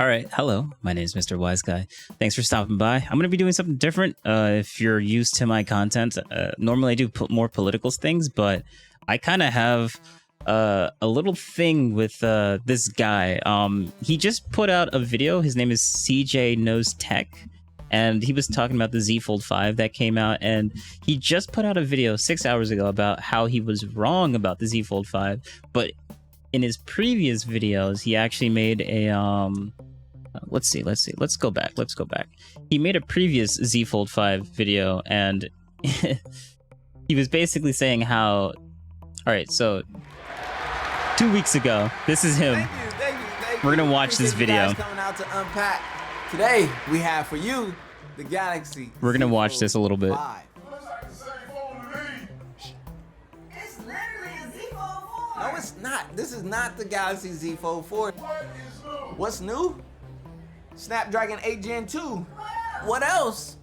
All right, hello, my name is Mr. Whyzguy. Thanks for stopping by. I'm going to be doing something different. If you're used to my content, normally I do more political things, but I kind of have a little thing with this guy. He just put out a video. His name is CJKonwstech, and he was talking about the Z Fold 5 that came out, and he just put out a video 6 hours ago about how he was wrong about the Z Fold 5, but in his previous videos, he actually made a let's see. Let's go back. He made a previous Z Fold 5 video, and he was basically saying how, all right, so 2 weeks ago, this is him. Thank you. We're gonna watch this video. Coming out to unpack. Today we have for you the Galaxy. We're gonna watch this a little bit. It's literally a Z Fold 4. No, it's not. This is not the Galaxy Z Fold 4. What's new? Snapdragon 8 Gen 2. What else?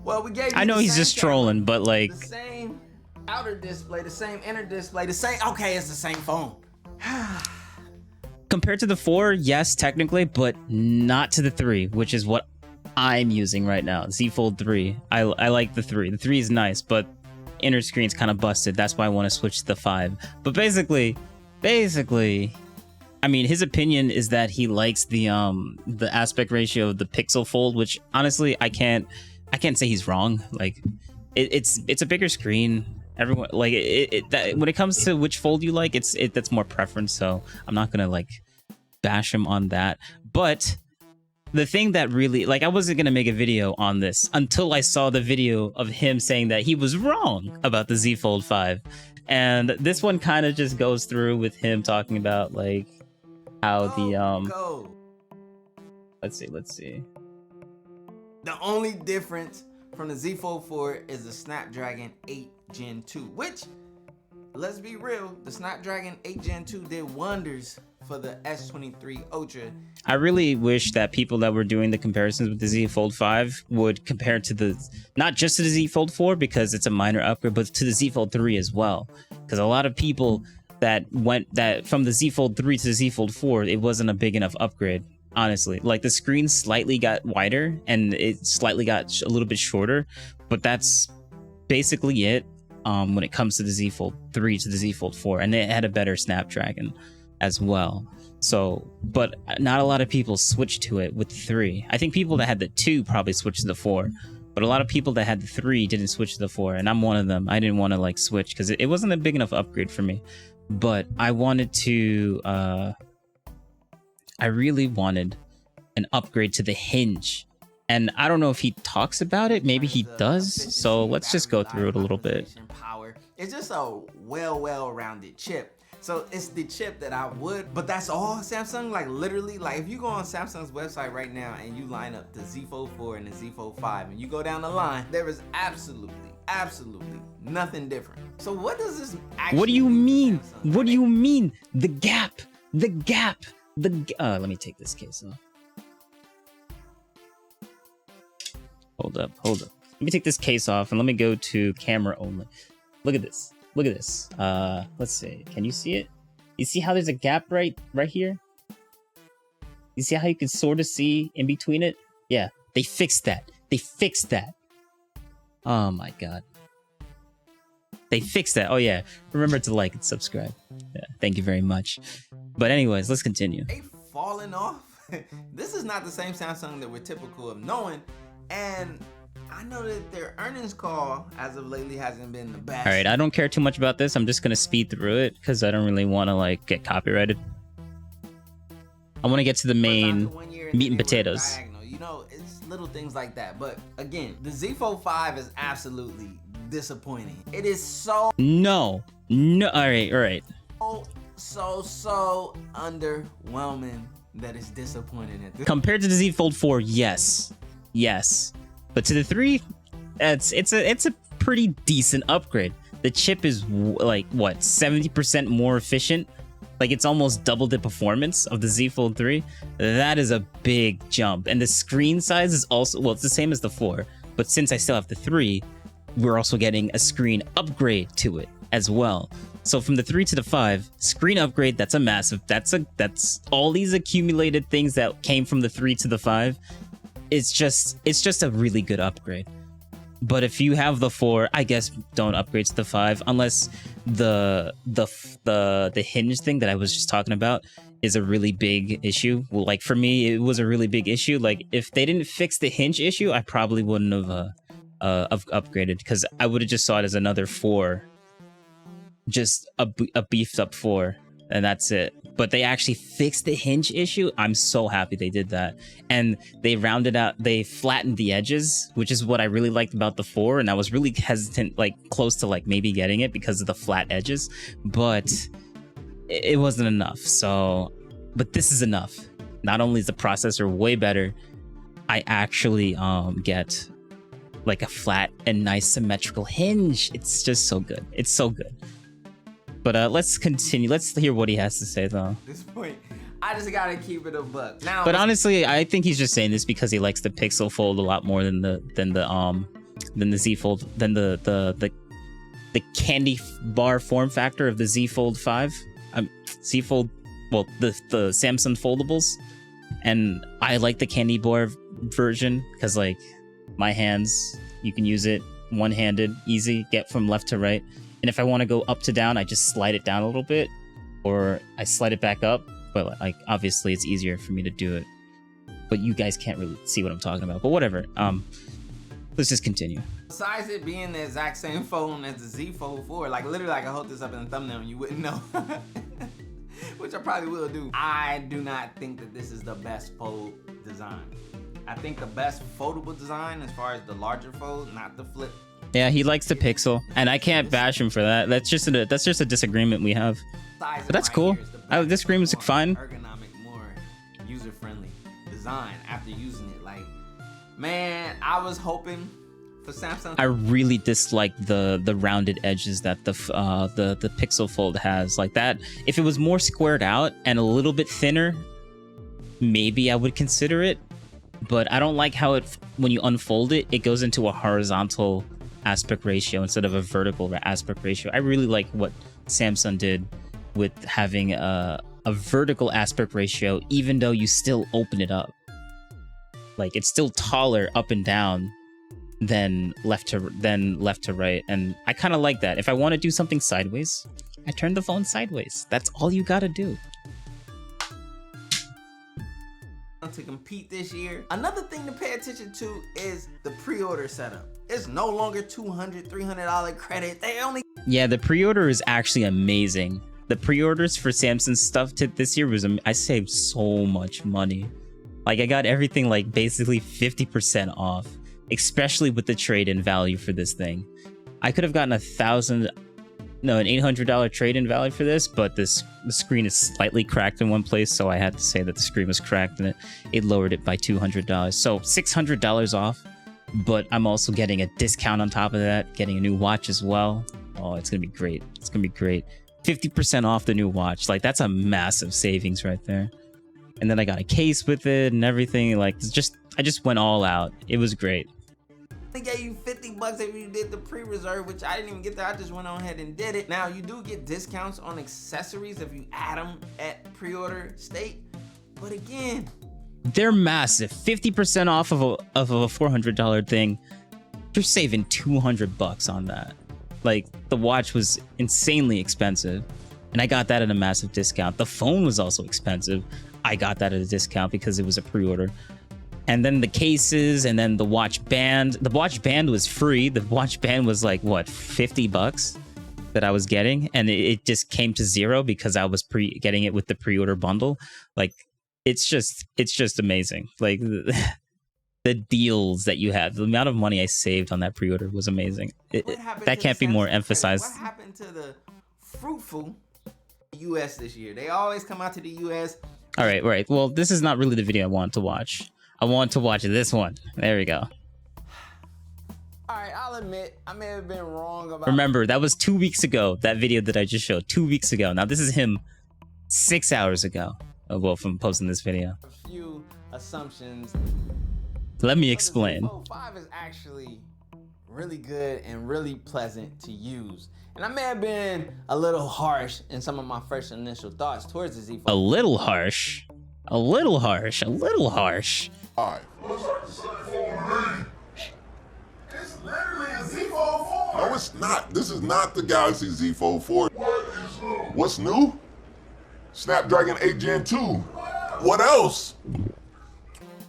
Well, we gave you I know he's just trolling, but like the same outer display, the same inner display, the same. Okay, it's the same phone. compared to the 4, yes, technically, but not to the 3, which is what I'm using right now. Z Fold 3. I like the 3. The 3 is nice, but inner screen's kind of busted. That's why I want to switch to the 5. But basically, I mean, his opinion is that he likes the aspect ratio of the pixel fold, which honestly I can't say he's wrong. Like it's a bigger screen. Everyone like when it comes to which fold you like, that's more preference. So I'm not gonna like bash him on that. But the thing that really, like, I wasn't gonna make a video on this until I saw the video of him saying that he was wrong about the Z Fold 5, and this one kind of just goes through with him talking about like how the let's see. The only difference from the Z Fold 4 is the Snapdragon 8 Gen 2, which, let's be real, the Snapdragon 8 Gen 2 did wonders for the S23 Ultra. I really wish that people that were doing the comparisons with the Z Fold 5 would compare to the, not just to the Z Fold 4 because it's a minor upgrade, but to the Z Fold 3 as well. Because a lot of people that went from the Z Fold 3 to the Z Fold 4, it wasn't a big enough upgrade, honestly. Like the screen slightly got wider and it slightly got a little bit shorter, but that's basically it when it comes to the Z Fold 3 to the Z Fold 4, and it had a better Snapdragon as well. So, but not a lot of people switched to it with the 3. I think people that had the 2 probably switched to the 4. But a lot of people that had the 3 didn't switch to the 4, and I'm one of them. I didn't want to like switch because it wasn't a big enough upgrade for me. But I wanted to, I really wanted an upgrade to the hinge. And I don't know if he talks about it. Maybe he does. So let's just go through it a little bit. It's just a well-rounded chip. So it's the chip that I would, but that's all Samsung, like literally, like if you go on Samsung's website right now and you line up the Z Fold 4 and the Z Fold 5 and you go down the line, there is absolutely nothing different. So what does this actually What do you mean? Samsung? What do you mean? The gap. Let me take this case off. Hold up. Let me take this case off and let me go to camera only. Look at this. Let's see. Can you see it? You see how there's a gap right here? You see how you can sort of see in between it? Yeah, they fixed that. Oh my god. They fixed that. Oh yeah. Remember to like and subscribe. Yeah, thank you very much. But anyways, let's continue. They falling off. This is not the same Samsung that we're typical of knowing, and I know that their earnings call as of lately hasn't been the best. All right, I don't care too much about this. I'm just gonna speed through it because I don't really want to like get copyrighted. I want to get to the main meat and potatoes. Diagonal. You know, it's little things like that. But again, the Z Fold 5 is absolutely disappointing. It is so no. All right. So underwhelming that it's disappointing at this. Compared to the Z Fold 4, yes. But to the 3, it's a pretty decent upgrade. The chip is like what, 70% more efficient. Like it's almost double the performance of the Z Fold 3. That is a big jump. And the screen size is also, well, it's the same as the 4. But since I still have the 3, we're also getting a screen upgrade to it as well. So from the 3 to the 5, screen upgrade, that's a massive, that's all these accumulated things that came from the 3 to the 5. It's just a really good upgrade. But if you have the 4, I guess don't upgrade to the 5 unless the hinge thing that I was just talking about is a really big issue. Well, like for me, it was a really big issue. Like if they didn't fix the hinge issue, I probably wouldn't have upgraded, because I would have just saw it as another 4, just a beefed up 4, and that's it. But they actually fixed the hinge issue. I'm so happy they did that. And they rounded out, they flattened the edges, which is what I really liked about the 4. And I was really hesitant, like close to like maybe getting it because of the flat edges, but it wasn't enough. So, but this is enough. Not only is the processor way better, I actually get like a flat and nice symmetrical hinge. It's just so good. It's so good. But let's continue. Let's hear what he has to say, though. At this point, I just gotta keep it a buck. Now, but honestly, I think he's just saying this because he likes the Pixel Fold a lot more than the Z Fold, than the candy bar form factor of the Z Fold 5. Z Fold, well, the Samsung foldables, and I like the candy bar version because like my hands, you can use it one-handed, easy, get from left to right. And if I want to go up to down, I just slide it down a little bit, or I slide it back up. But like, obviously, it's easier for me to do it. But you guys can't really see what I'm talking about. But whatever. Let's just continue. Besides it being the exact same phone as the Z Fold 4, like literally, I could hold this up in the thumbnail and you wouldn't know. Which I probably will do. I do not think that this is the best fold design. I think the best foldable design, as far as the larger fold, not the flip. Yeah, he likes the Pixel, and I can't bash him for that. That's just a disagreement we have. But that's cool. This screen was fine. Ergonomic, more user-friendly design after using it. Like, man, I was hoping for Samsung. I really dislike the rounded edges that the Pixel Fold has. Like that, if it was more squared out and a little bit thinner, maybe I would consider it. But I don't like how it, when you unfold it, it goes into a horizontal aspect ratio instead of a vertical aspect ratio. I really like what Samsung did with having a vertical aspect ratio, even though you still open it up. Like it's still taller up and down than left to right, and I kind of like that. If I want to do something sideways, I turn the phone sideways. That's all you gotta do. To compete this year. Another thing to pay attention to is the pre-order setup. It's no longer $200, $300 credit. They only... Yeah, the pre-order is actually amazing. The pre-orders for Samsung stuff this year was, I saved so much money. Like I got everything like basically 50% off, especially with the trade-in value for this thing. I could have gotten an $800 trade-in value for this, but the screen is slightly cracked in one place, so I had to say that the screen was cracked, and it lowered it by $200. So $600 off, but I'm also getting a discount on top of that, getting a new watch as well. Oh, it's gonna be great. It's gonna be great. 50% off the new watch. Like that's a massive savings right there. And then I got a case with it and everything. Like I just went all out. It was great. They gave you $50 if you did the pre-reserve, which I didn't even get there. I just went on ahead and did it. Now you do get discounts on accessories if you add them at pre-order state, but again, they're massive. 50% off of a $400 thing. You're saving $200 on that. Like the watch was insanely expensive, and I got that at a massive discount. The phone was also expensive. I got that at a discount because it was a pre-order. And then the cases, and then the watch band. The watch band was free. The watch band was like, what, $50 that I was getting? And it just came to zero because I was getting it with the pre-order bundle. Like, it's just amazing. Like, the deals that you had, the amount of money I saved on that pre-order was amazing. That can't be more emphasized. What happened to the fruitful US this year? They always come out to the US. All right. Well, this is not really the video I wanted to watch. I want to watch this one. There we go. All right, I'll admit, I may have been wrong about... Remember, that was 2 weeks ago, that video that I just showed. 2 weeks ago. Now, this is him 6 hours ago. Well, from posting this video. A few assumptions. Let me explain. The Z Fold 5 is actually really good and really pleasant to use. And I may have been a little harsh in some of my first initial thoughts towards the Z Fold. A little harsh. A little harsh. A little harsh. It's literally a Z Fold 4. No, it's not. This is not the Galaxy Z Fold 4. What's new? Snapdragon 8 Gen 2. What else?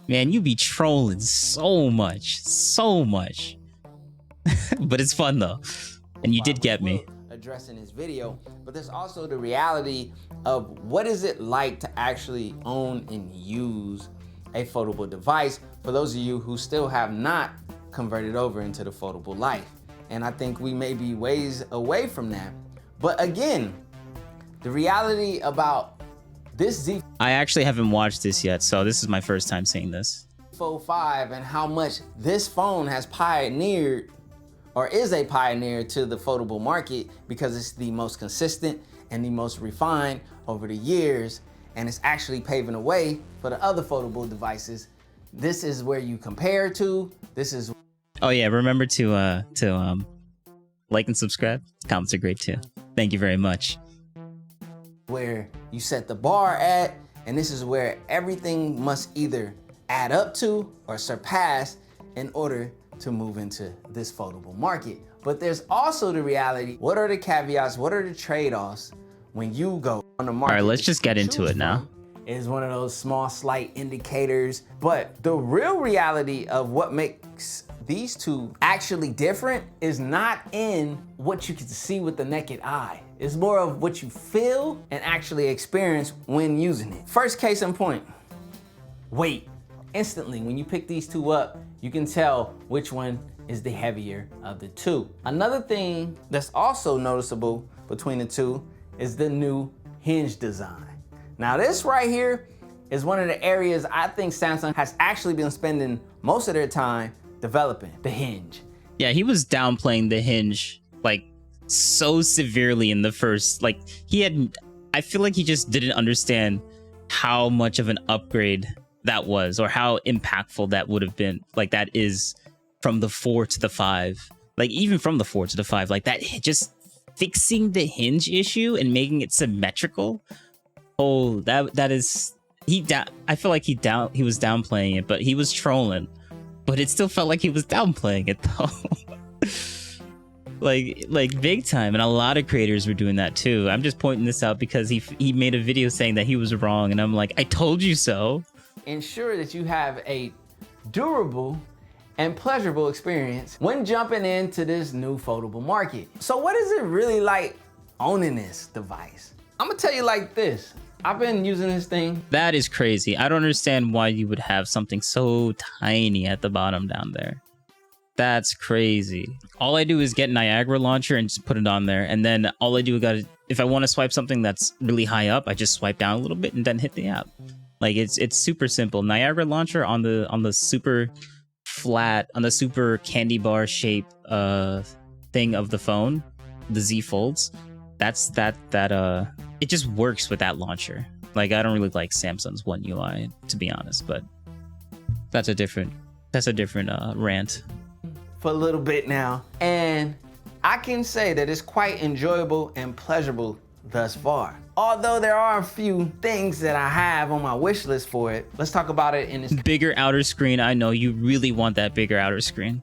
Man, you be trolling so much. So much. But it's fun though. And you did get me. Addressing this video, but there's also the reality of what is it like to actually own and use a foldable device for those of you who still have not converted over into the foldable life. And I think we may be ways away from that. But again, the reality about this Z I actually haven't watched this yet, so this is my first time seeing this. Fold 5 and how much this phone has pioneered or is a pioneer to the foldable market because it's the most consistent and the most refined over the years, and it's actually paving the way for the other foldable devices. This is where you compare to. This is. Oh yeah, remember to like and subscribe. Comments are great too. Thank you very much. Where you set the bar at, and this is where everything must either add up to or surpass in order to move into this foldable market. But there's also the reality. What are the caveats? What are the trade-offs when you go on the market? All right, let's just get into it now. Is one of those small slight indicators, but the real reality of what makes these two actually different is not in what you can see with the naked eye. It's more of what you feel and actually experience when using it. First case in point, weight. Instantly, when you pick these two up, you can tell which one is the heavier of the two. Another thing that's also noticeable between the two is the new hinge design. Now this right here is one of the areas I think Samsung has actually been spending most of their time developing, the hinge. Yeah, he was downplaying the hinge like so severely in the first, like I feel like he just didn't understand how much of an upgrade that was, or how impactful that would have been. Like that is from the 4 to the 5, like even from the 4 to the 5, like that, just fixing the hinge issue and making it symmetrical. Oh, that is, I feel like he was downplaying it, but he was trolling, but it still felt like he was downplaying it though. like big time. And a lot of creators were doing that too. I'm just pointing this out because he made a video saying that he was wrong, and I'm like, I told you so. Ensure that you have a durable and pleasurable experience when jumping into this new foldable market. So what is it really like owning this device? I'm gonna tell you like this. I've been using this thing. That is crazy. I don't understand why you would have something so tiny at the bottom down there. That's crazy. All I do is get Niagara launcher and just put it on there. And then all I do is if I want to swipe something that's really high up, I just swipe down a little bit and then hit the app. Like it's super simple. Niagara launcher on the super flat, on the super candy bar shape thing of the phone, the Z Folds. That's it just works with that launcher. Like I don't really like Samsung's One UI, to be honest, but that's a different rant. For a little bit now, and I can say that it's quite enjoyable and pleasurable thus far. Although there are a few things that I have on my wish list for it. Let's talk about it in this bigger outer screen. I know you really want that bigger outer screen.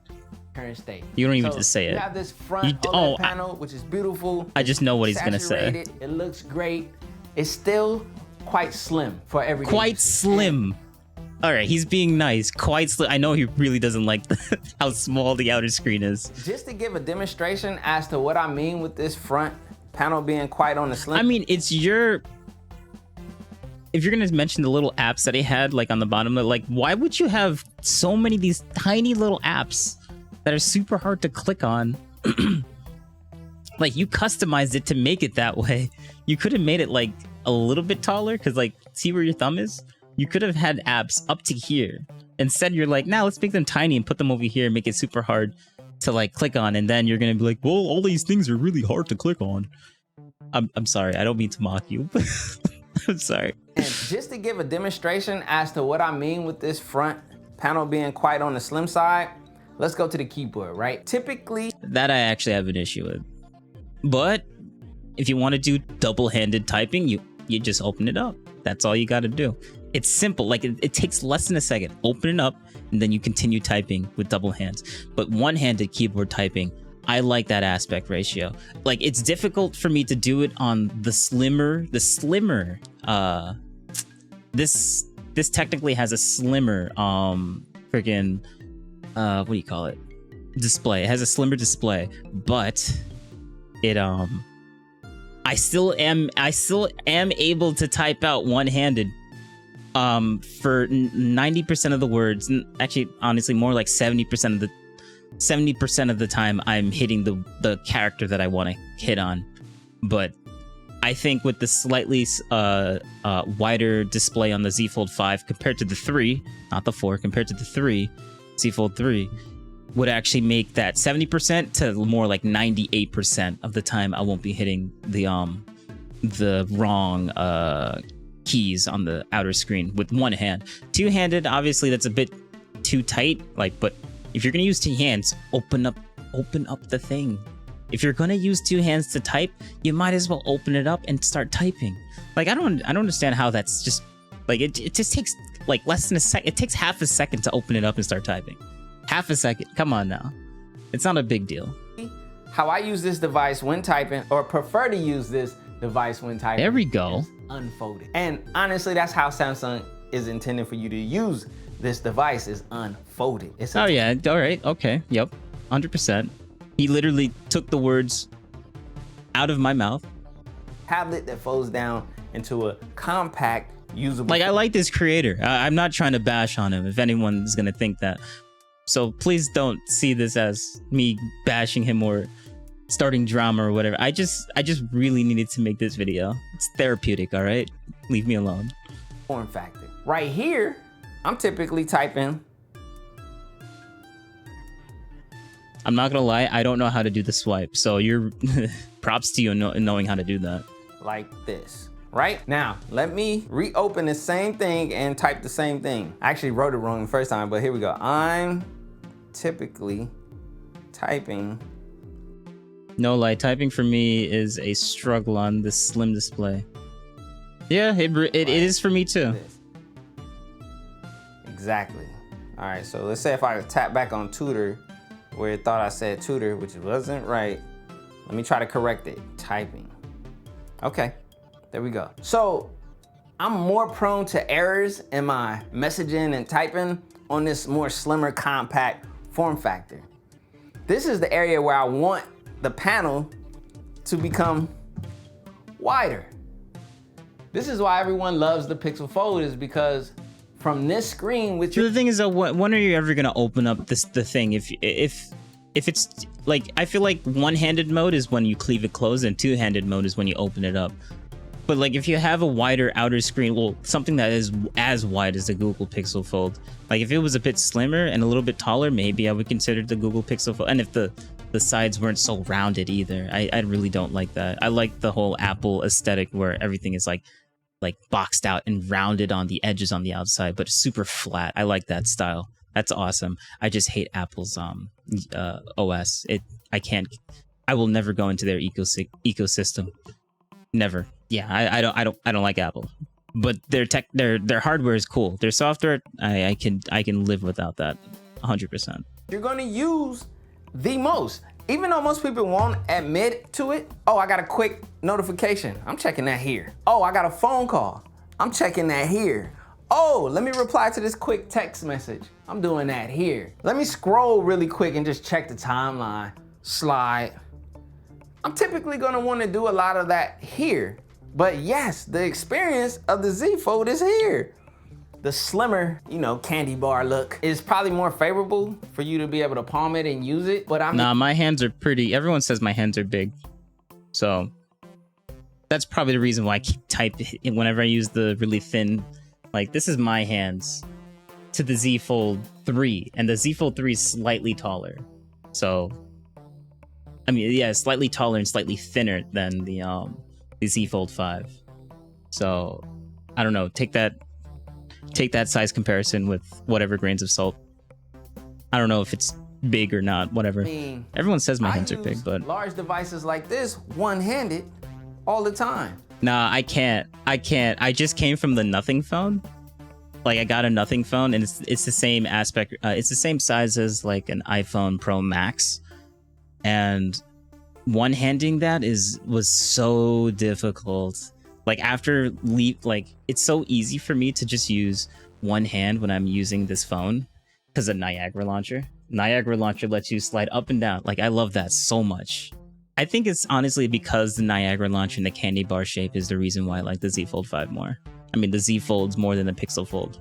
Current state. You don't even have to say it. You have this front OLED panel, which is beautiful. I just know what he's gonna say. It looks great. It's still quite slim for everything. Quite slim. All right, he's being nice. Quite slim. I know he really doesn't like how small the outer screen is. Just to give a demonstration as to what I mean with this front panel being quite on the slim. I mean, if you're gonna mention the little apps that he had like on the bottom, like why would you have so many of these tiny little apps that are super hard to click on? Like you customized it to make it that way. You could have made it like a little bit taller, because like see where your thumb is? You could have had apps up to here. Instead you're like, now let's make them tiny and put them over here and make it super hard to like click on, and then you're gonna be like, well, all these things are really hard to click on. I'm sorry, I don't mean to mock you. I'm sorry. And just to give a demonstration as to what I mean with this front panel being quite on the slim side, let's go to the keyboard, right? Typically, That I actually have an issue with. But if you want to do double-handed typing, you just open it up. That's all you got to do. It's simple. Like it takes less than a second. Open it up and then you continue typing with double hands. But one-handed keyboard typing, I like that aspect ratio. Like it's difficult for me to do it on the slimmer. This technically has a slimmer freaking what do you call it? Display. It has a slimmer display, but it I still am able to type out one-handed for 90% of the words. Actually, honestly, more like 70% of the time I'm hitting the character that I want to hit on. But I think with the slightly wider display on the Z Fold 5 compared to the 3, not the 4, compared to the 3, Z Fold 3, would actually make that 70% to more like 98% of the time I won't be hitting the wrong keys on the outer screen with one hand. Two-handed, obviously that's a bit too tight, like, but if you're gonna use two hands, open up the thing. If you're gonna use two hands to type, you might as well open it up and start typing. Like I don't understand how that's just like it just takes like less than a second. It takes half a second to open it up and start typing. Half a second. Come on now. It's not a big deal. how I use this device when typing, or prefer to use this device when typing. There we go. Unfolded. And honestly, that's how Samsung is intended for you to use this device, is unfolded. It's Oh yeah, all right, okay, yep, 100%. He literally took the words out of my mouth. Tablet that folds down into a compact, usable. Like, I like this creator. I'm not trying to bash on him, if anyone's gonna think that. So please don't see this as me bashing him or starting drama or whatever. I just really needed to make this video. It's therapeutic, all right? Leave me alone. Form factor. Right here, I'm typically typing. I'm not gonna lie, I don't know how to do the swipe, so you're props to you knowing how to do that. Like this, right? Now, let me reopen the same thing and type the same thing. I actually wrote it wrong the first time, but here we go. I'm typically typing. No lie, typing for me is a struggle on this slim display. Yeah, it is for me too. This. Exactly. All right, so let's say if I tap back on tutor, where it thought I said tutor, which wasn't right. Let me try to correct it. Typing. Okay, there we go. So I'm more prone to errors in my messaging and typing on this more slimmer, compact form factor. This is the area where I want the panel to become wider. This is why everyone loves the Pixel Fold, is because from this screen with your— The thing is though, when are you ever gonna open up the thing? If it's like, I feel like one-handed mode is when you cleave it closed and two-handed mode is when you open it up. But like, if you have a wider outer screen, well, something that is as wide as the Google Pixel Fold, like if it was a bit slimmer and a little bit taller, maybe I would consider the Google Pixel Fold. And if the sides weren't so rounded either, I really don't like that. I like the whole Apple aesthetic where everything is like boxed out and rounded on the edges on the outside, but super flat. I like that style. That's awesome. I just hate Apple's OS. I will never go into their ecosystem. Never. Yeah, I don't like Apple. But their hardware is cool. Their software, I can live without that 100%. you're gonna use the most. Even though most people won't admit to it. Oh, I got a quick notification. I'm checking that here. Oh, I got a phone call. I'm checking that here. Oh, let me reply to this quick text message. I'm doing that here. Let me scroll really quick and just check the timeline. Slide. I'm typically gonna wanna do a lot of that here. But yes, the experience of the Z Fold is here. The slimmer, candy bar look is probably more favorable for you to be able to palm it and use it. But Nah, my hands are pretty. Everyone says my hands are big. So that's probably the reason why I keep typing whenever I use the really thin. Like, this is my hands to the Z Fold 3. And the Z Fold 3 is slightly taller. So, I mean, yeah, slightly taller and slightly thinner than the Z Fold 5. So, I don't know. Take that size comparison with whatever grains of salt. I don't know if it's big or not, whatever. I mean, Everyone says my hands are use big, but large devices like this one-handed all the time. nah, I can't. I just came from the Nothing phone. Like I got a Nothing phone, and it's the same aspect. It's the same size as like an iPhone Pro Max, and one-handing that was so difficult. Like after like it's so easy for me to just use one hand when I'm using this phone because of Niagara Launcher. Niagara Launcher lets you slide up and down. Like I love that so much. I think it's honestly because the Niagara Launcher and the candy bar shape is the reason why I like the Z Fold 5 more. I mean, the Z Folds more than the Pixel Fold.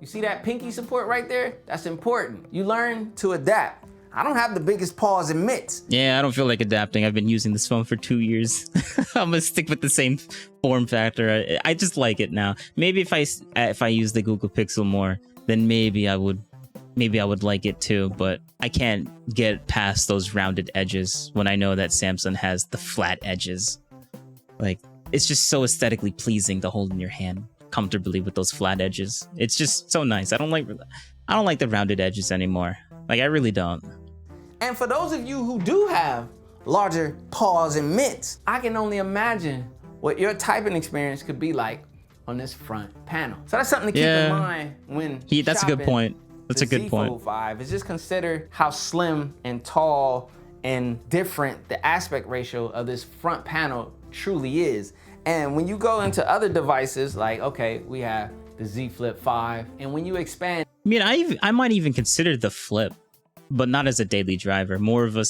You see that pinky support right there? That's important. You learn to adapt. I don't have the biggest paws and mitts. Yeah, I don't feel like adapting. I've been using this phone for 2 years. I'm gonna stick with the same form factor. I just like it now. Maybe if I use the Google Pixel more, then maybe I would like it too. But I can't get past those rounded edges when I know that Samsung has the flat edges. Like it's just so aesthetically pleasing to hold in your hand comfortably with those flat edges. It's just so nice. I don't like the rounded edges anymore. Like I really don't. And for those of you who do have larger paws and mitts, I can only imagine what your typing experience could be like on this front panel. So that's something to keep in mind when that's a good point. That's a good point. Z Fold 5 is just consider how slim and tall and different the aspect ratio of this front panel truly is. And when you go into other devices, like, okay, we have the Z Flip 5, and when you expand. I mean, I might even consider the Flip, but not as a daily driver, more of a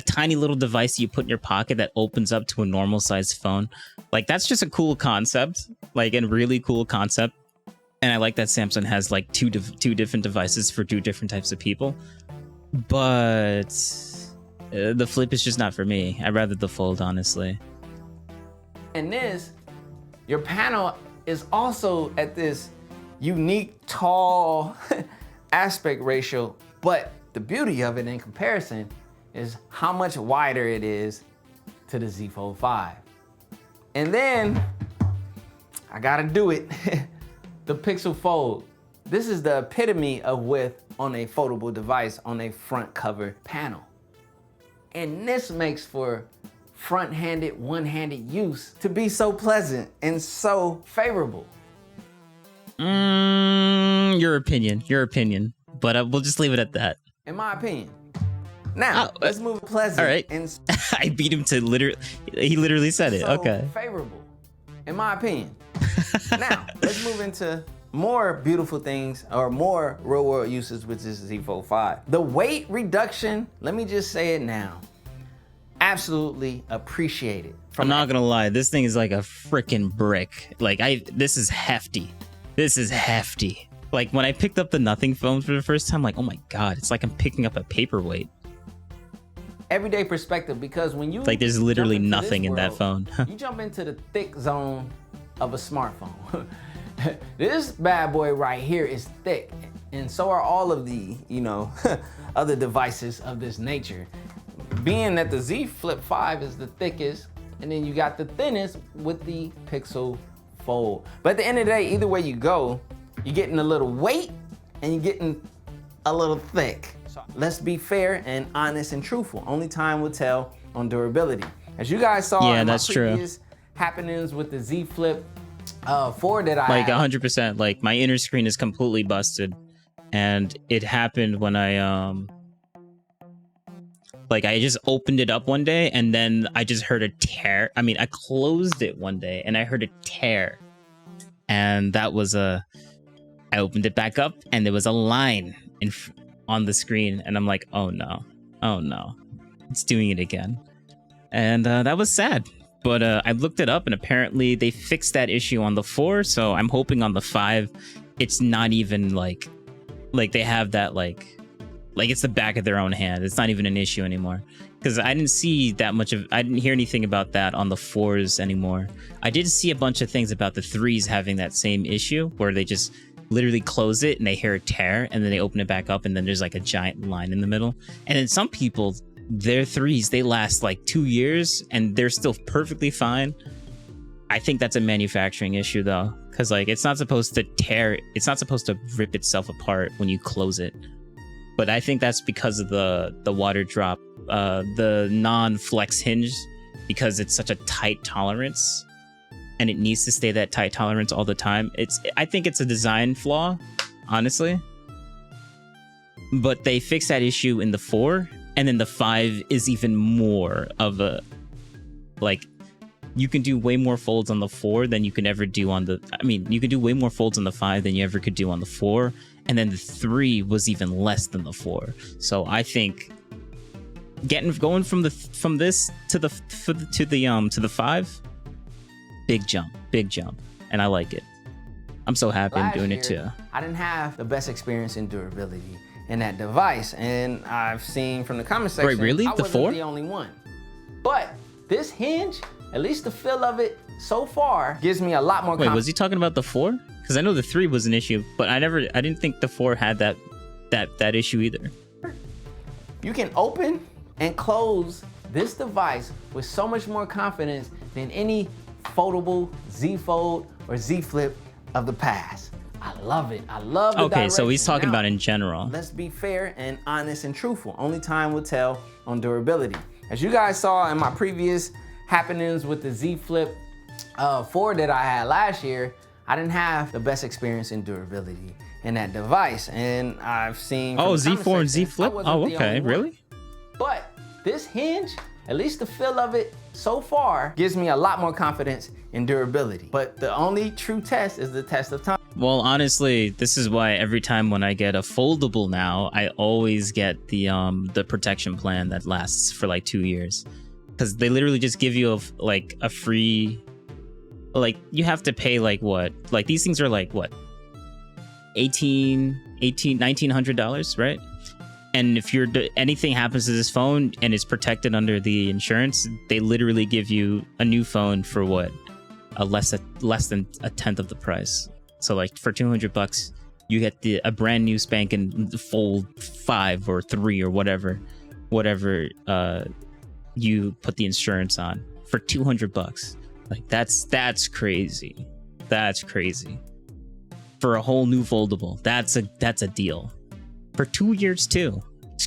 tiny little device you put in your pocket that opens up to a normal sized phone. Like that's just a cool concept, like a really cool concept. And I like that Samsung has like two different devices for two different types of people. But the Flip is just not for me. I'd rather the Fold, honestly. And your panel is also at this unique tall aspect ratio, but the beauty of it in comparison is how much wider it is to the Z Fold 5. And then I gotta do it. The Pixel Fold. This is the epitome of width on a foldable device on a front cover panel. And this makes for front-handed, one-handed use to be so pleasant and so favorable. Your opinion. But we'll just leave it at that. In my opinion. Now, let's move pleasant. All right. And I beat him to he literally said it. So okay. favorable, in my opinion. Now, let's move into more beautiful things or more real world uses with this Z Fold 5. The weight reduction, let me just say it now. Absolutely appreciate it. I'm not gonna lie, this thing is like a freaking brick. Like this is hefty. Like when I picked up the Nothing phone for the first time, like, oh my God, it's like I'm picking up a paperweight. Everyday perspective, because when you like there's literally nothing in that phone. You jump into the thick zone of a smartphone. This bad boy right here is thick, and so are all of the, other devices of this nature. Being that the Z Flip 5 is the thickest, and then you got the thinnest with the Pixel Fold. But at the end of the day, either way you go, you're getting a little weight and you're getting a little thick. So let's be fair and honest and truthful. Only time will tell on durability. As you guys saw in my previous happenings with the Z Flip 4 that I like 100%. Like my inner screen is completely busted, and it happened when I I just opened it up one day and then I just heard a tear. I mean, I closed it one day and I heard a tear, and that was I opened it back up and there was a line on the screen, and I'm like, oh no, it's doing it again. And that was sad. But I looked it up, and apparently they fixed that issue on the 4, so I'm hoping on the 5 it's not even like they have that like it's the back of their own hand. It's not even an issue anymore, because I didn't hear anything about that on the 4s anymore. I did see a bunch of things about the 3s having that same issue where they just literally close it and they hear a tear and then they open it back up and then there's like a giant line in the middle. And then some people, their 3s, they last like 2 years and they're still perfectly fine. I think that's a manufacturing issue though, because like it's not supposed to tear, it's not supposed to rip itself apart when you close it. but I think that's because of the water drop, the non-flex hinge, because it's such a tight tolerance and it needs to stay that tight tolerance all the time. I think it's a design flaw, honestly. But they fixed that issue in the 4, and then the 5 is even more of a, like, you can do way more folds on the 4 than you can ever do on the, I mean, you can do way more folds on the 5 than you ever could do on the 4, and then the 3 was even less than the 4. So I think going from this to the 5, big jump, and I like it. I'm so happy I'm doing it too. I didn't have the best experience in durability in that device, and I've seen from the comment section, wait, really? I The wasn't 4? the only one. But this hinge, at least the feel of it so far, gives me a lot more confidence. Wait, was he talking about the 4? Because I know the 3 was an issue, but I didn't think the 4 had that issue either. You can open and close this device with so much more confidence than any foldable Z Fold or Z Flip of the past. I love it. I love the Okay, so he's direction. talking Now, about in general. let's be fair and honest and truthful. Only time will tell on durability. As you guys saw in my previous happenings with the Z Flip 4 that I had last year, I didn't have the best experience in durability in that device. And I've seen from the comment Z4 and Z section, Flip? I wasn't Oh, the okay, only one. really? But this hinge, at least the feel of it so far, gives me a lot more confidence in durability. But the only true test is the test of time. Well, honestly, this is why every time when I get a foldable now, I always get the protection plan that lasts for like 2 years, because they literally just give you a free, like, you have to pay like what? Like, these things are like what? $1,900, right? And if anything happens to this phone and it's protected under the insurance, they literally give you a new phone for what? Less than a tenth of the price. So like for $200, you get a brand new spanking Fold 5 or 3 or whatever you put the insurance on for $200. Like that's crazy. That's crazy. For a whole new foldable, that's a deal. For 2 years too.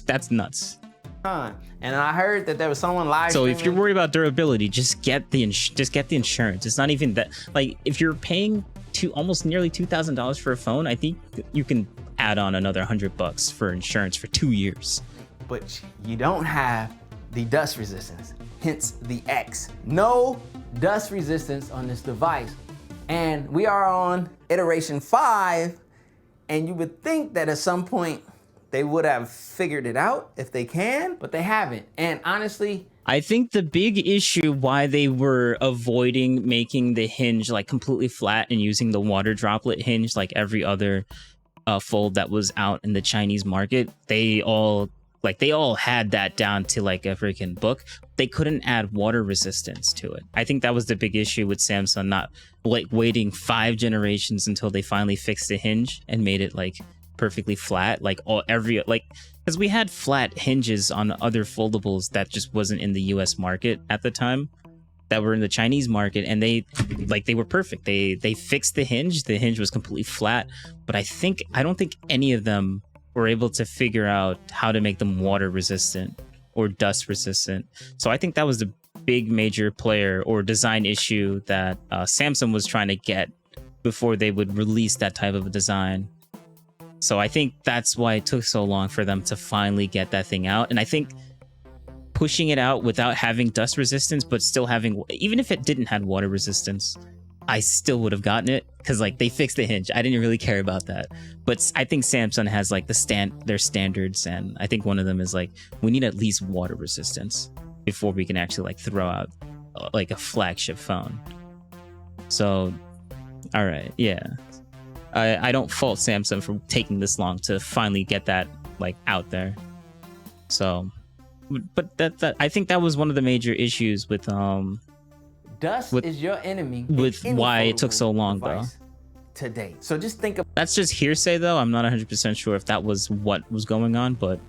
That's nuts. And I heard that there was someone live. So if you're worried about durability, just get the insurance. It's not even that. Like, if you're paying almost nearly $2,000 for a phone, I think you can add on another $100 for insurance for 2 years. But you don't have the dust resistance, hence the X. No dust resistance on this device. And we are on iteration 5, and you would think that at some point they would have figured it out if they can, but they haven't. And honestly, I think the big issue why they were avoiding making the hinge like completely flat and using the water droplet hinge like every other fold that was out in the Chinese market, they all had that down to like a freaking book. They couldn't add water resistance to it. I think that was the big issue with Samsung, not like waiting 5 generations until they finally fixed the hinge and made it like perfectly flat, because we had flat hinges on other foldables that just wasn't in the US market at the time, that were in the Chinese market, and they were perfect. They fixed the hinge was completely flat, but I don't think any of them were able to figure out how to make them water resistant or dust resistant. So I think that was the big major player or design issue that Samsung was trying to get before they would release that type of a design. So I think that's why it took so long for them to finally get that thing out. And I think pushing it out without having dust resistance, but still having, even if it didn't have water resistance, I still would have gotten it, because like they fixed the hinge. I didn't really care about that. But I think Samsung has like their standards, and I think one of them is like, we need at least water resistance before we can actually like throw out like a flagship phone. So, all right, yeah. I don't fault Samsung for taking this long to finally get that like out there. So, but that I think that was one of the major issues with dust is your enemy. With why it took so long though. Today. So just think of that's just hearsay though. I'm not 100% sure if that was what was going on, but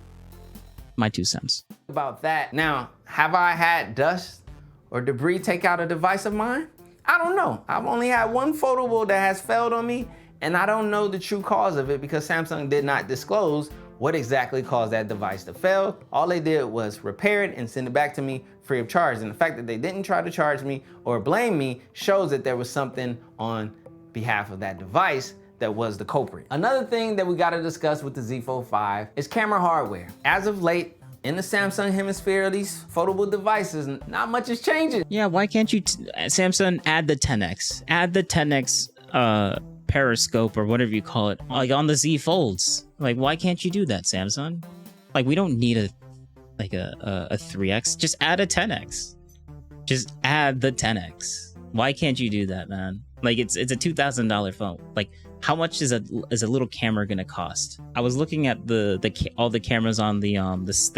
my 2 cents. About that. Now, have I had dust or debris take out a device of mine? I don't know. I've only had one foldable that has failed on me, and I don't know the true cause of it because Samsung did not disclose what exactly caused that device to fail. All they did was repair it and send it back to me free of charge. And the fact that they didn't try to charge me or blame me shows that there was something on behalf of that device that was the culprit. Another thing that we gotta discuss with the Z Fold 5 is camera hardware. As of late, in the Samsung hemisphere of these foldable devices, not much is changing. Yeah, why can't you, Samsung, add the 10X? Add the 10X periscope or whatever you call it, like on the Z Folds. Like, why can't you do that, Samsung? Like, we don't need a 3X. Just add a 10X. Just add the 10X. Why can't you do that, man? Like, it's a $2,000 phone. Like, how much is a little camera gonna cost? I was looking at all the cameras on the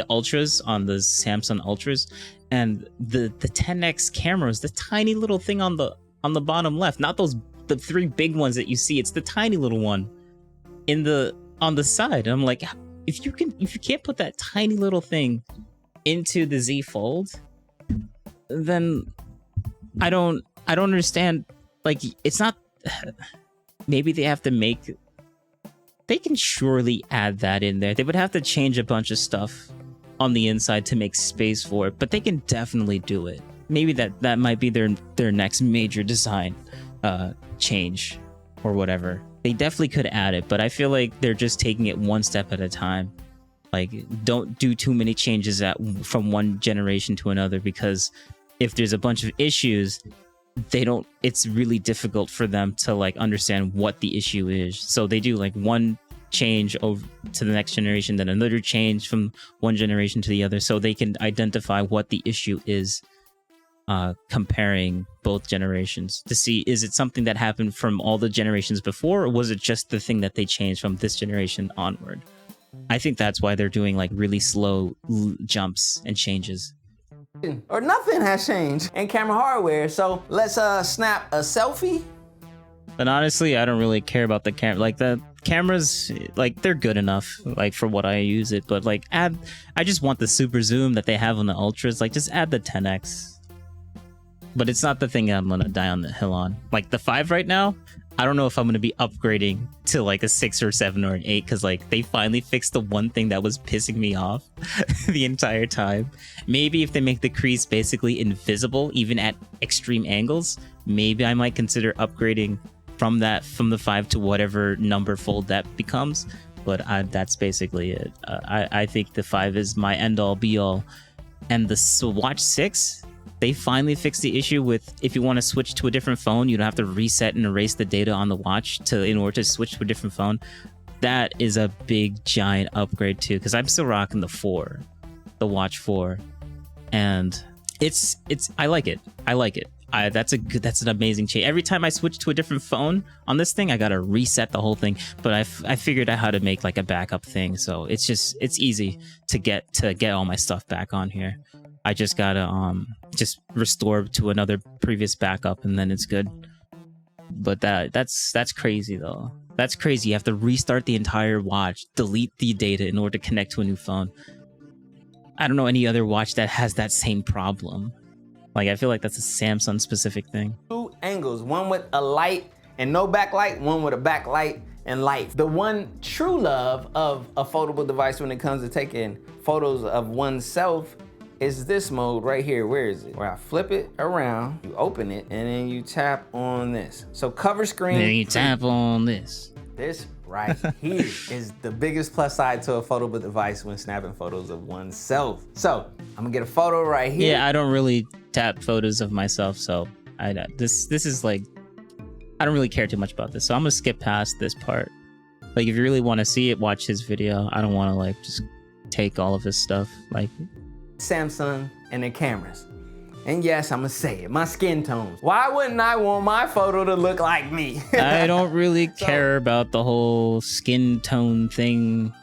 Ultras, on the Samsung Ultras, and the 10X camera is the tiny little thing on the bottom left, not the 3 big ones that you see. It's the tiny little one on the side. And I'm like, if you can't put that tiny little thing into the Z Fold, then I don't understand. Like, it's not. Maybe they have to make. They can surely add that in there. They would have to change a bunch of stuff on the inside to make space for it, but they can definitely do it. Maybe that might be their next major design change or whatever. They definitely could add it, but I feel like they're just taking it one step at a time. Like, don't do too many changes from one generation to another, because if there's a bunch of issues, it's really difficult for them to like understand what the issue is. So they do like one change over to the next generation, then another change from one generation to the other, so they can identify what the issue is, comparing both generations to see, is it something that happened from all the generations before, or was it just the thing that they changed from this generation onward? I think that's why they're doing like really slow jumps and changes. Or nothing has changed in camera hardware. So let's snap a selfie. But honestly, I don't really care about the camera. Like, the cameras, like, they're good enough, like, for what I use it. But like, I just want the super zoom that they have on the Ultras. Like, just add the 10X. But it's not the thing I'm gonna die on the hill on. Like, the 5 right now, I don't know if I'm gonna be upgrading to like a 6 or 7 or an 8, because like they finally fixed the one thing that was pissing me off the entire time. Maybe if they make the crease basically invisible even at extreme angles, maybe I might consider upgrading from the 5 to whatever number fold that becomes. But that's basically it. I think the 5 is my end all be all. And the Watch 6, they finally fixed the issue with, if you want to switch to a different phone, you don't have to reset and erase the data on the watch in order to switch to a different phone. That is a big giant upgrade too, because I'm still rocking the Watch 4, and I like it. That's an amazing change. Every time I switch to a different phone on this thing, I gotta reset the whole thing. But I figured out how to make like a backup thing, so it's easy to get all my stuff back on here. I just gotta just restore to another previous backup, and then it's good. But that's crazy though. That's crazy. You have to restart the entire watch, delete the data in order to connect to a new phone. I don't know any other watch that has that same problem. Like, I feel like that's a Samsung specific thing. 2 angles, one with a light and no backlight, one with a backlight and light. The one true love of a foldable device when it comes to taking photos of oneself is this mode right here. Where is it? Where I flip it around, you open it, and then you tap on this. So cover screen. Then you tap on this. This right here is the biggest plus side to a foldable device when snapping photos of oneself. So I'm gonna get a photo right here. Yeah, I don't really tap photos of myself, so this is like, I don't really care too much about this, so I'm gonna skip past this part. Like, if you really want to see it, watch his video. I don't want to like just take all of his stuff. Like, Samsung and their cameras. And yes, I'm gonna say it, my skin tones. Why wouldn't I want my photo to look like me? I don't really care about the whole skin tone thing.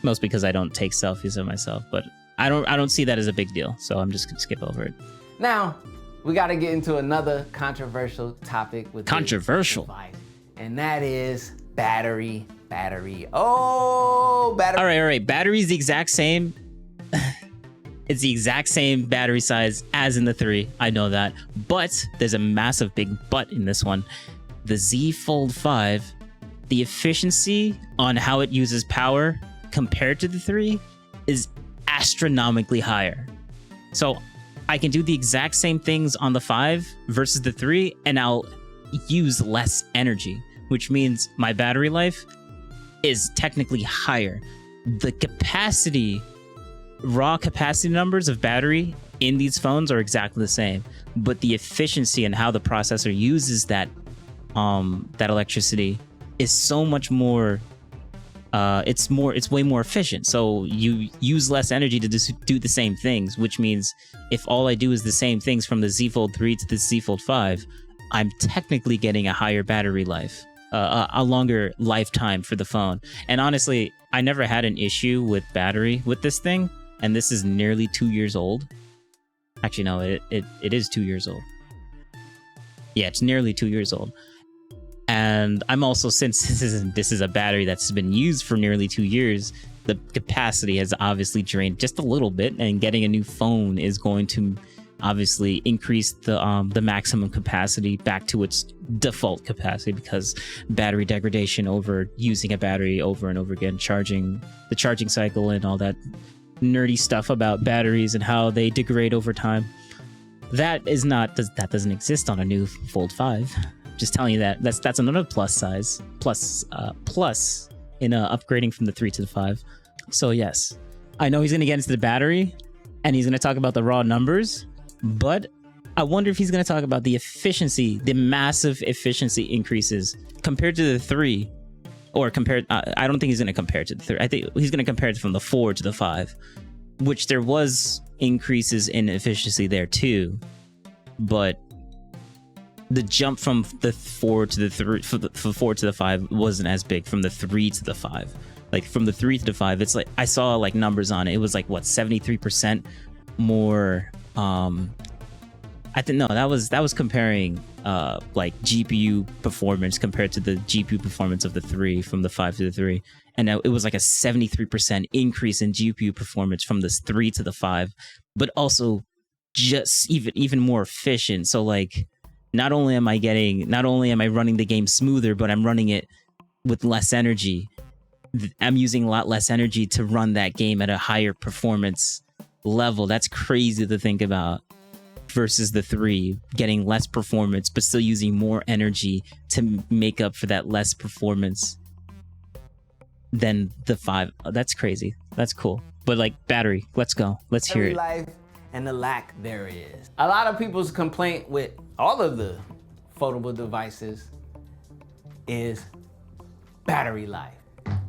Mostly because I don't take selfies of myself, but I don't see that as a big deal, so I'm just gonna skip over it. Now, we gotta get into another controversial topic with controversial, and that is battery. Oh, battery. All right. Battery's the exact same. It's the exact same battery size as in the 3. I know that, but there's a massive big but in this one. The Z Fold 5, the efficiency on how it uses power compared to the 3 is astronomically higher. So I can do the exact same things on the 5 versus the 3, and I'll use less energy, which means my battery life is technically higher. The capacity, raw capacity numbers of battery in these phones are exactly the same, but the efficiency and how the processor uses that electricity is so much more. It's way more efficient. So you use less energy to just do the same things, which means if all I do is the same things from the Z Fold 3 to the Z Fold 5, I'm technically getting a higher battery life, a longer lifetime for the phone. And honestly, I never had an issue with battery with this thing, and this is nearly 2 years old. Actually, no, it is 2 years old. Yeah, it's nearly 2 years old. And I'm also, since this is a battery that's been used for nearly 2 years, the capacity has obviously drained just a little bit, and getting a new phone is going to obviously increase the maximum capacity back to its default capacity, because battery degradation over using a battery over and over again, the charging cycle and all that nerdy stuff about batteries and how they degrade over time. That doesn't exist on a new Fold 5. Just telling you that's another plus in upgrading from the 3 to the 5. So yes, I know he's going to get into the battery and he's going to talk about the raw numbers, but I wonder if he's going to talk about the efficiency, the massive efficiency increases compared to the 3, or compared. I don't think he's going to compare it to the 3. I think he's going to compare it from the 4 to the 5, which there was increases in efficiency there too, but the jump from the 4 to the 3, from the 4 to the 5 wasn't as big from the 3 to the 5. Like from the 3 to the 5, it's like I saw like numbers on it. It was like what, 73% more. I think no, that was comparing like GPU performance compared to the GPU performance of the 3 from the 5 to the 3, and it was like a 73% increase in GPU performance from this 3 to the 5, but also just even more efficient. So like, not only am I running the game smoother, but I'm running it with less energy. I'm using a lot less energy to run that game at a higher performance level. That's crazy to think about. Versus the 3, getting less performance, but still using more energy to make up for that less performance than the 5. Oh, that's crazy. That's cool. But like battery, let's go. Let's hear it. Life and the lack there is. A lot of people's complaint with all of the foldable devices is battery life.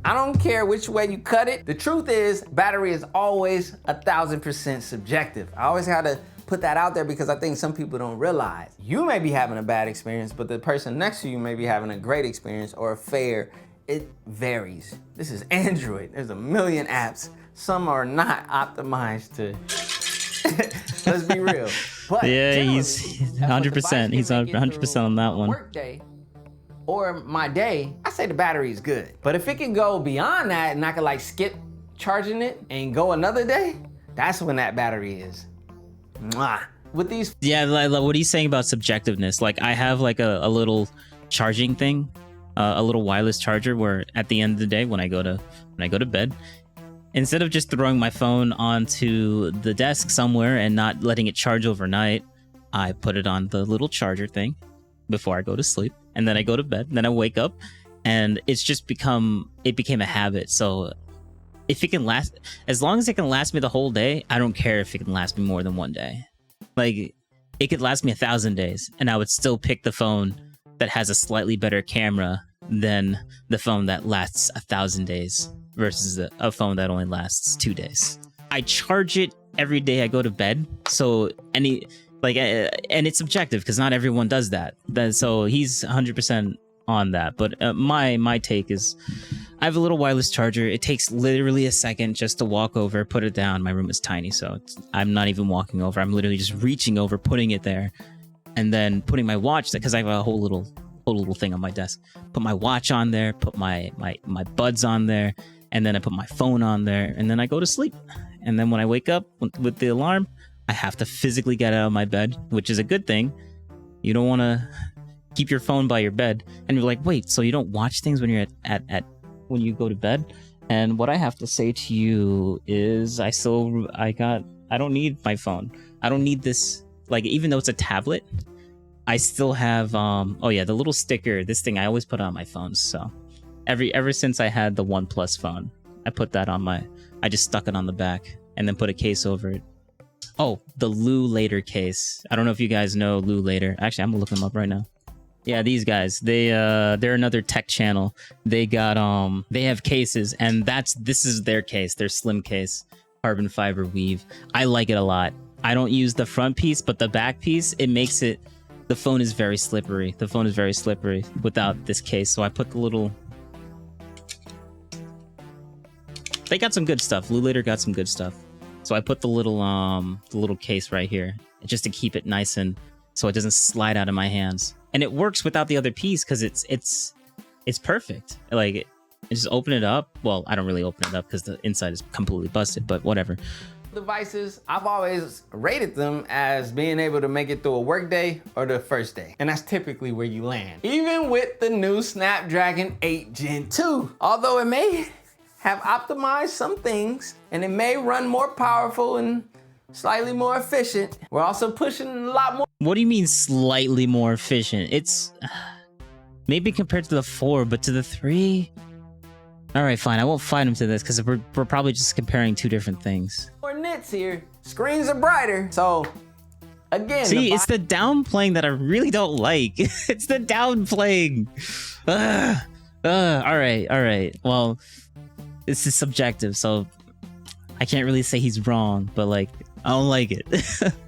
I don't care which way you cut it. The truth is, battery is always 1000% subjective. I always had to put that out there because I think some people don't realize. You may be having a bad experience, but the person next to you may be having a great experience or a fair. It varies. This is Android. There's a million apps. Some are not optimized to, let's be real. But yeah, he's 100%. He's 100% on that one. Workday or my day, I say the battery is good. But if it can go beyond that and I can like skip charging it and go another day, that's when that battery is. Mwah. With these, yeah, like what he's saying about subjectiveness. Like I have like a little charging thing, a little wireless charger, where at the end of the day, when I go to bed, instead of just throwing my phone onto the desk somewhere and not letting it charge overnight, I put it on the little charger thing before I go to sleep, and then I go to bed. Then I wake up, and it became a habit. So if it can last, as long as it can last me the whole day, I don't care if it can last me more than one day. Like it could last me 1,000 days, and I would still pick the phone that has a slightly better camera than the phone that lasts 1,000 days versus a phone that only lasts 2 days. I charge it every day I go to bed. So and it's subjective because not everyone does that. So he's 100% on that. But my take is, I have a little wireless charger. It takes literally a second just to walk over, put it down. My room is tiny, so I'm not even walking over. I'm literally just reaching over, putting it there, and then putting my watch there, because I have a whole little thing on my desk. Put my watch on there, put my buds on there, and then I put my phone on there, and then I go to sleep. And then when I wake up with the alarm, I have to physically get out of my bed, which is a good thing. You don't want to keep your phone by your bed. And you're like, wait, so you don't watch things when you're at when you go to bed. And what I have to say to you is I don't need my phone. I don't need this, like, even though it's a tablet, I still have oh yeah, the little sticker, this thing I always put on my phones. So ever since I had the OnePlus phone, I put that on I just stuck it on the back and then put a case over it. Oh, the Lou Later case. I don't know if you guys know Lou Later. Actually, I'm gonna look them up right now. Yeah, these guys, they're another tech channel. They have cases, and this is their case, their slim case, carbon fiber weave. I like it a lot. I don't use the front piece, but the back piece, it makes it, the phone is very slippery. The phone is very slippery without this case. So I put the little, they got some good stuff. Lou Later got some good stuff. So I put the little case right here just to keep it nice and so it doesn't slide out of my hands. And it works without the other piece because it's perfect. Like, just open it up. Well, I don't really open it up because the inside is completely busted, but whatever. Devices, I've always rated them as being able to make it through a work day or the first day. And that's typically where you land. Even with the new Snapdragon 8 Gen 2. Although it may have optimized some things and it may run more powerful and slightly more efficient, we're also pushing a lot more. What do you mean slightly more efficient? It's maybe compared to the 4, but to the 3? All right, fine. I won't fight him to this because we're probably just comparing two different things. More nits here. Screens are brighter. So again, see, it's the downplaying that I really don't like. It's the downplaying. All right. Well, this is subjective, so I can't really say he's wrong, but like, I don't like it.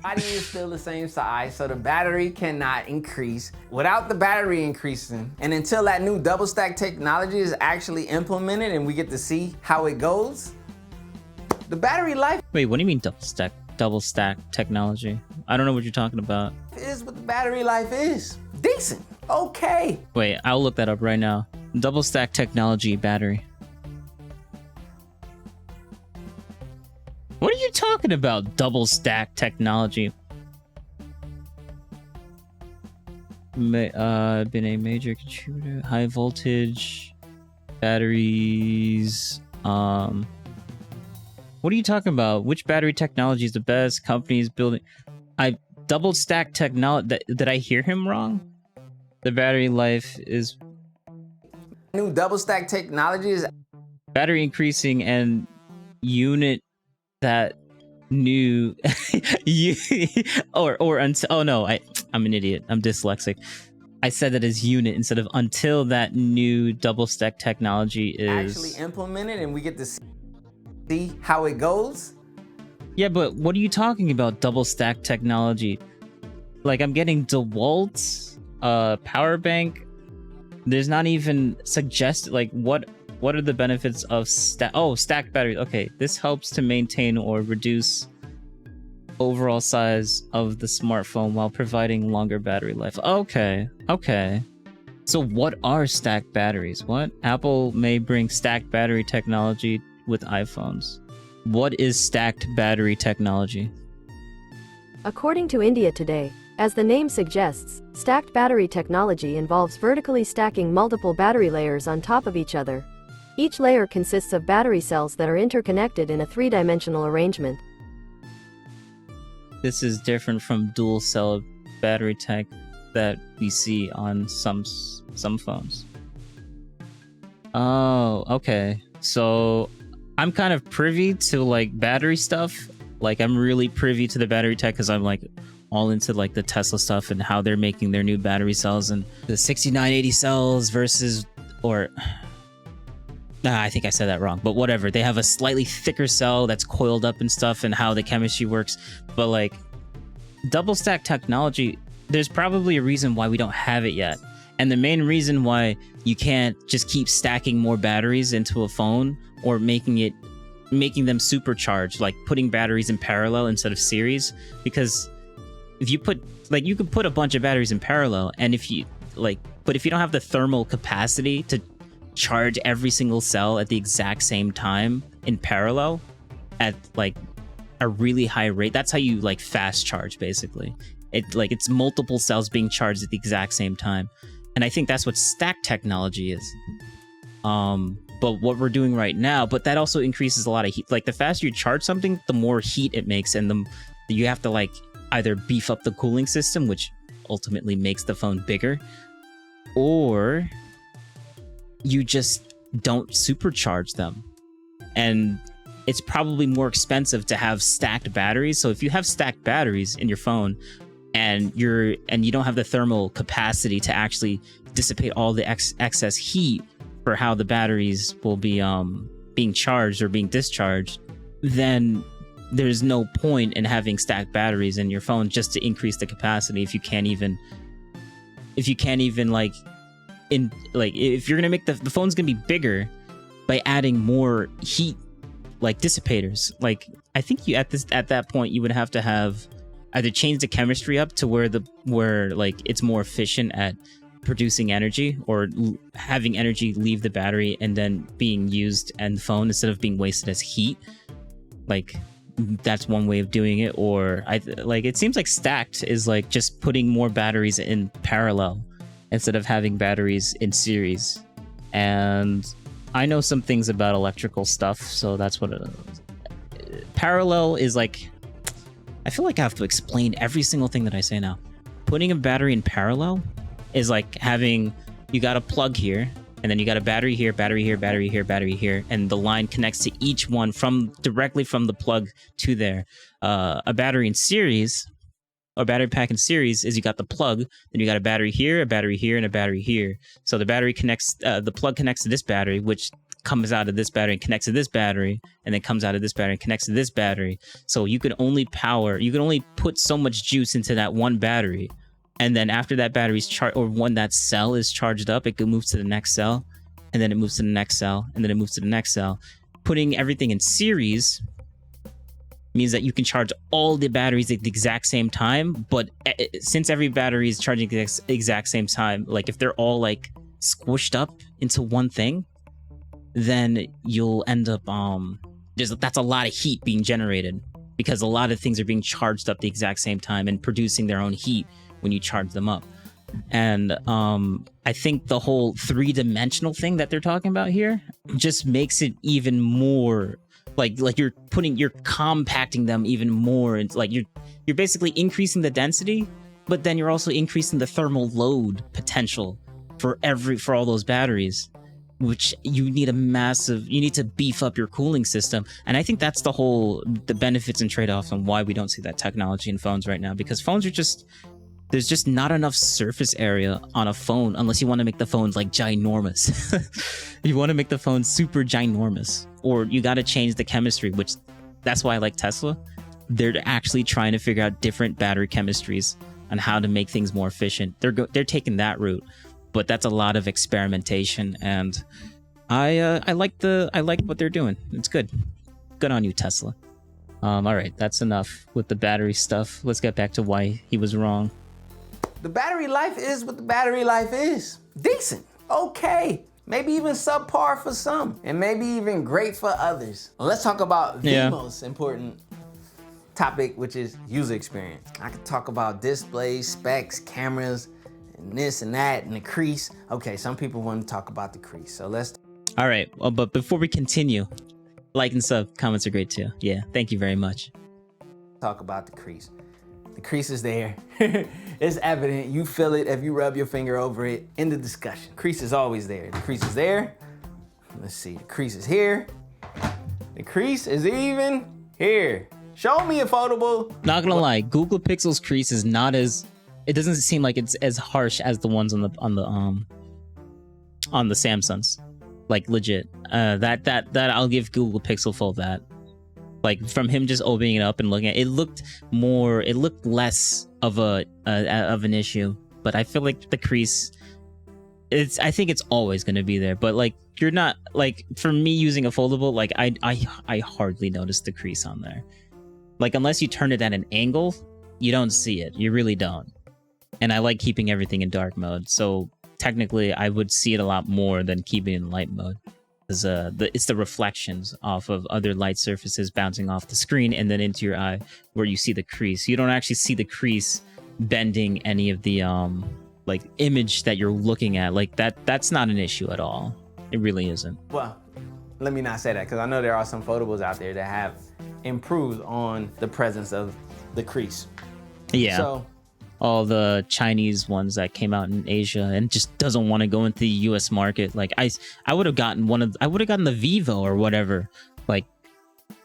Body is still the same size, so the battery cannot increase without the battery increasing. And until that new double stack technology is actually implemented and we get to see how it goes, the battery life— Wait, what do you mean double stack technology? I don't know what you're talking about. is what the battery life is. Decent. Okay. Wait, I'll look that up right now. Double stack technology battery. What are you talking about? Double stack technology. Been a major contributor. High voltage batteries. What are you talking about? Which battery technology is the best? Companies building. Double stack technology. Did I hear him wrong? The battery life is. New double stack technology is battery increasing and unit. That new oh no, I'm an idiot. I'm dyslexic. I said that as unit instead of until that new double stack technology is actually implemented and we get to see how it goes. Yeah, but what are you talking about? Double stack technology? Like, I'm getting DeWalt power bank. There's not even suggested like what are the benefits of stacked batteries? Okay, this helps to maintain or reduce overall size of the smartphone while providing longer battery life. Okay. So what are stacked batteries? What? Apple may bring stacked battery technology with iPhones. What is stacked battery technology? According to India Today, as the name suggests, stacked battery technology involves vertically stacking multiple battery layers on top of each other. Each layer consists of battery cells that are interconnected in a three-dimensional arrangement. This is different from dual cell battery tech that we see on some phones. Oh, okay. So I'm kind of privy to like battery stuff. Like, I'm really privy to the battery tech because I'm like all into like the Tesla stuff and how they're making their new battery cells and the 6980 cells versus, or I think I said that wrong, but whatever. They have a slightly thicker cell that's coiled up and stuff and how the chemistry works. But like double stack technology, there's probably a reason why we don't have it yet. And the main reason why you can't just keep stacking more batteries into a phone or making them supercharged, like putting batteries in parallel instead of series, because if you put, like, you could put a bunch of batteries in parallel, and if you like, but if you don't have the thermal capacity to charge every single cell at the exact same time in parallel at like a really high rate, that's how you like fast charge basically. It's multiple cells being charged at the exact same time. And I think that's what stack technology is. But what we're doing right now, but that also increases a lot of heat. Like the faster you charge something, the more heat it makes, and you have to like either beef up the cooling system, which ultimately makes the phone bigger, or you just don't supercharge them. And it's probably more expensive to have stacked batteries. So if you have stacked batteries in your phone and you don't have the thermal capacity to actually dissipate all the excess heat for how the batteries will be being charged or being discharged, then there's no point in having stacked batteries in your phone just to increase the capacity if you can't even if you're gonna make the phone's gonna be bigger by adding more heat like dissipators. Like I think you at that point you would have to have either change the chemistry up to where like it's more efficient at producing energy, or having energy leave the battery and then being used in the phone instead of being wasted as heat. Like that's one way of doing it. Or it seems like stacked is like just putting more batteries in parallel instead of having batteries in series. And I know some things about electrical stuff, so that's what parallel is like. I feel like I have to explain every single thing that I say now. Putting a battery in parallel is like having, you got a plug here, and then you got a battery here, battery here, battery here, battery here, and the line connects to each one directly from the plug to there. A battery in series, or battery pack in series, is you got the plug, then you got a battery here, and a battery here. So the battery connects, the plug connects to this battery, which comes out of this battery and connects to this battery, and then comes out of this battery and connects to this battery. So you can only put so much juice into that one battery. And then after that battery's charged, or when that cell is charged up, it moves to the next cell, and then it moves to the next cell, and then it moves to the next cell. Putting everything in series means that you can charge all the batteries at the exact same time. But since every battery is charging the exact same time, like if they're all like squished up into one thing, then you'll end up that's a lot of heat being generated, because a lot of things are being charged up the exact same time and producing their own heat when you charge them up. And I think the whole three-dimensional thing that they're talking about here just makes it even more like you're compacting them even more. It's like you're basically increasing the density, but then you're also increasing the thermal load potential for all those batteries, which you need to beef up your cooling system. And I think that's the benefits and trade-offs on why we don't see that technology in phones right now, because phones are there's just not enough surface area on a phone unless you want to make the phones like ginormous. You want to make the phone super ginormous, or you got to change the chemistry, which that's why I like Tesla. They're actually trying to figure out different battery chemistries on how to make things more efficient. They're taking that route, but that's a lot of experimentation, and I like what they're doing. It's good. Good on you, Tesla. All right, that's enough with the battery stuff. Let's get back to why he was wrong. The battery life is what the battery life is. Decent, okay, maybe even subpar for some, and maybe even great for others. Let's talk about the most important topic, which is user experience. I could talk about displays, specs, cameras, and this and that, and the crease. Okay, some people want to talk about the crease, so let's. All right, well, but before we continue, like and sub, comments are great too. Yeah, thank you very much. Talk about the crease. The crease is there. It's evident. You feel it if you rub your finger over it. In the discussion. Crease is always there. The crease is there. Let's see. The crease is here. The crease is even here. Show me a foldable. Not gonna lie, Google Pixel's crease is not as. It doesn't seem like it's as harsh as the ones on the Samsungs. Like legit. That I'll give Google Pixel full that. Like from him just opening it up and looking at it, it looked less of an issue. But I feel like the crease, I think it's always going to be there. But like you're not, like for me using a foldable, like I hardly notice the crease on there. Like unless you turn it at an angle, you don't see it. You really don't. And I like keeping everything in dark mode, so technically I would see it a lot more than keeping it in light mode. Because it's the reflections off of other light surfaces bouncing off the screen and then into your eye where you see the crease. You don't actually see the crease bending any of the like image that you're looking at. Like that's not an issue at all. It really isn't. Well, let me not say that, because I know there are some foldables out there that have improved on the presence of the crease. Yeah. So all the Chinese ones that came out in Asia and just doesn't want to go into the US market. Like I would have gotten the Vivo or whatever, like,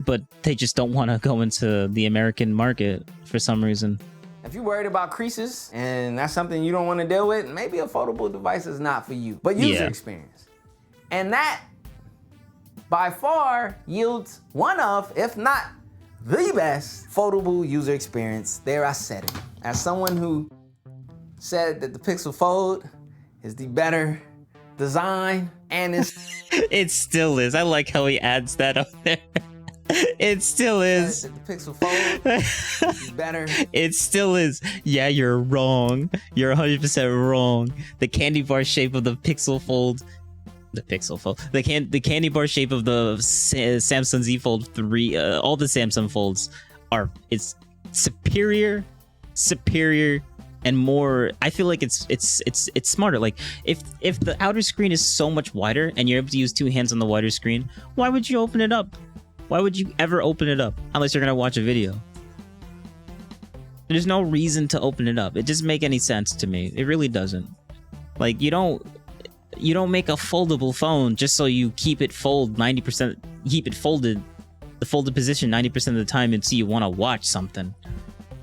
but they just don't want to go into the American market for some reason. if you're worried about creases and that's something you don't want to deal with, maybe a foldable device is not for you. But user experience. And that by far yields one of, if not the best, foldable user experience. There I said it. As someone who said that the Pixel Fold is the better design and It still is. I like how he adds that up there. It still is. the Pixel Fold is better. It still is. Yeah, you're wrong. You're 100% wrong. The candy bar shape of the Pixel Fold, the candy bar shape of the Samsung Z Fold 3, all the Samsung Folds it's superior, and more. I feel like it's smarter. Like if the outer screen is so much wider and you're able to use two hands on the wider screen, why would you open it up? Why would you ever open it up unless you're gonna watch a video? There's no reason to open it up. It doesn't make any sense to me. It really doesn't. Like you don't make a foldable phone just so you keep it folded, the folded position 90% of the time until you want to watch something.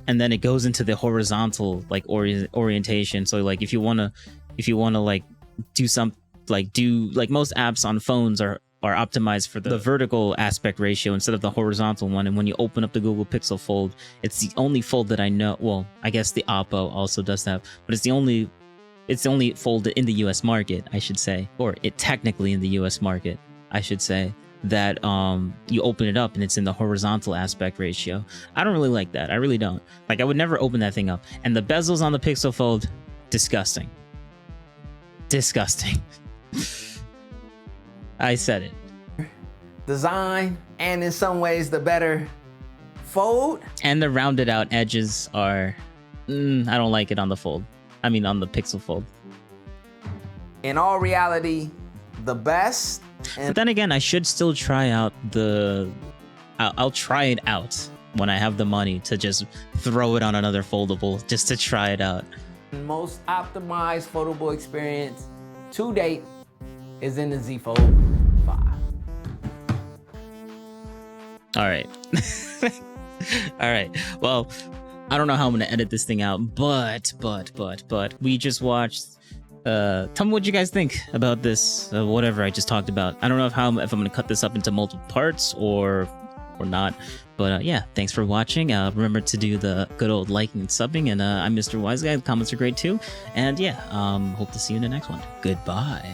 And then it goes into the horizontal like orientation. So like if you want to like do most apps on phones are optimized for the vertical aspect ratio instead of the horizontal one. And when you open up the Google Pixel Fold, it's the only fold that I know. Well, I guess the Oppo also does that, but it's the only fold in the US market, I should say, or it technically in the US market, I should say, that you open it up and it's in the horizontal aspect ratio. I don't really like that. I really don't. Like I would never open that thing up. And the bezels on the Pixel Fold, disgusting. Disgusting. I said it. Design, and in some ways the better fold. And the rounded out edges are, I don't like it on the Fold. I mean on the Pixel Fold. In all reality, the best. But then again, I should still try out I'll try it out when I have the money to just throw it on another foldable just to try it out. Most optimized foldable experience to date is in the Z Fold 5. All right. All right. Well, I don't know how I'm going to edit this thing out, but we just watched. Tell me what you guys think about this, whatever I just talked about. I don't know if I'm going to cut this up into multiple parts or not, but yeah, thanks for watching. Remember to do the good old liking and subbing, and I'm Mr. Whyzguy. The comments are great too, and yeah, hope to see you in the next one. Goodbye.